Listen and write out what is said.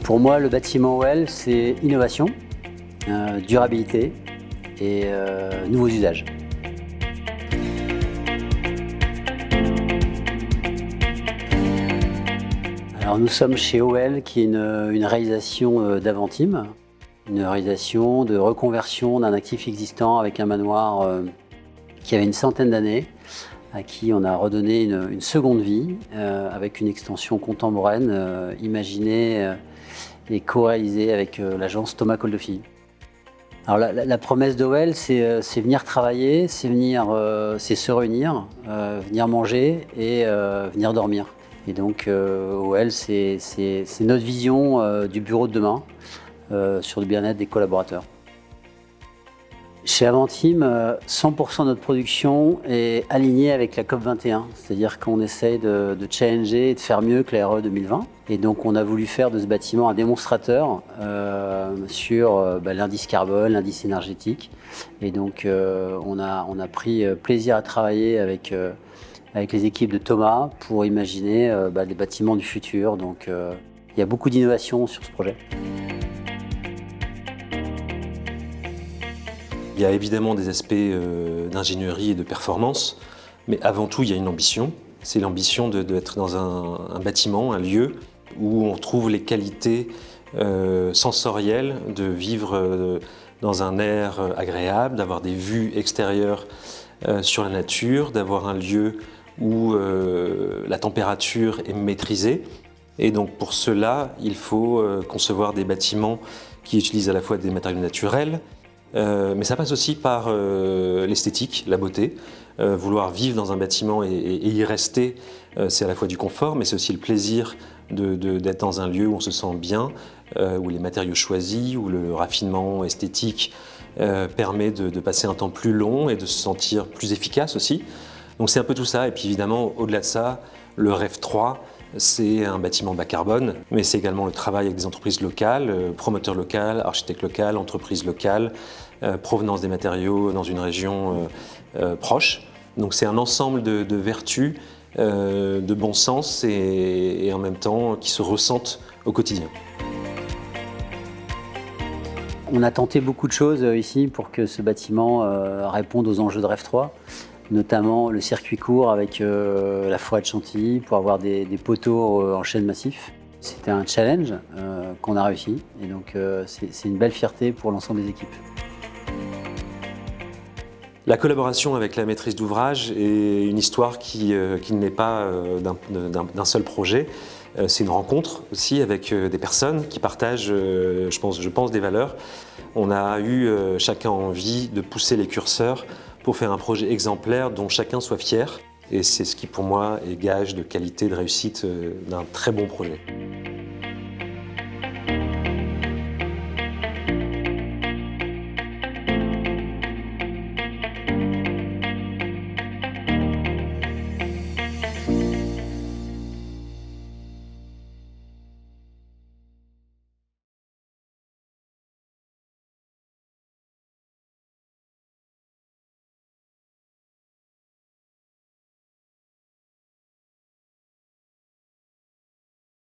Pour moi, le bâtiment OL, c'est innovation, durabilité et nouveaux usages. Alors nous sommes chez OL, qui est une réalisation d'Aventim, une réalisation de reconversion d'un actif existant avec un manoir qui avait une centaine d'années, à qui on a redonné une seconde vie avec une extension contemporaine imaginée et co-réalisée avec l'agence Thomas Koldofy. Alors la promesse d'OL, c'est venir travailler, c'est se réunir, venir manger et venir dormir. Et donc OL, c'est notre vision du bureau de demain sur le bien-être des collaborateurs. Chez Aventim, 100% de notre production est alignée avec la COP21, c'est-à-dire qu'on essaye de challenger et de faire mieux que la RE 2020. Et donc on a voulu faire de ce bâtiment un démonstrateur sur l'indice carbone, l'indice énergétique. Et donc on a pris plaisir à travailler avec les équipes de Thomas pour imaginer les bâtiments du futur. Donc il y a beaucoup d'innovation sur ce projet. Il y a évidemment des aspects d'ingénierie et de performance, mais avant tout, il y a une ambition. C'est l'ambition d'être dans un bâtiment, un lieu où on trouve les qualités sensorielles de vivre dans un air agréable, d'avoir des vues extérieures sur la nature, d'avoir un lieu où la température est maîtrisée. Et donc pour cela, il faut concevoir des bâtiments qui utilisent à la fois des matériaux naturels, mais ça passe aussi par l'esthétique, la beauté. Vouloir vivre dans un bâtiment et y rester, c'est à la fois du confort, mais c'est aussi le plaisir d'être dans un lieu où on se sent bien, où les matériaux choisis, où le raffinement esthétique permet de passer un temps plus long et de se sentir plus efficace aussi. Donc c'est un peu tout ça, et puis évidemment, au-delà de ça, le rêve 3, c'est un bâtiment bas carbone, mais c'est également le travail avec des entreprises locales, promoteurs locaux, architectes locaux, entreprises locales, provenance des matériaux dans une région proche. Donc c'est un ensemble de vertus, de bon sens et en même temps qui se ressentent au quotidien. On a tenté beaucoup de choses ici pour que ce bâtiment réponde aux enjeux de rêve 3. Notamment le circuit court avec la forêt de Chantilly pour avoir des poteaux en chêne massif. C'était un challenge qu'on a réussi et donc c'est une belle fierté pour l'ensemble des équipes. La collaboration avec la maîtrise d'ouvrage est une histoire qui n'est pas d'un seul projet. C'est une rencontre aussi avec des personnes qui partagent, je pense, des valeurs. On a eu chacun envie de pousser les curseurs pour faire un projet exemplaire dont chacun soit fier. Et c'est ce qui, pour moi, est gage de qualité, de réussite d'un très bon projet.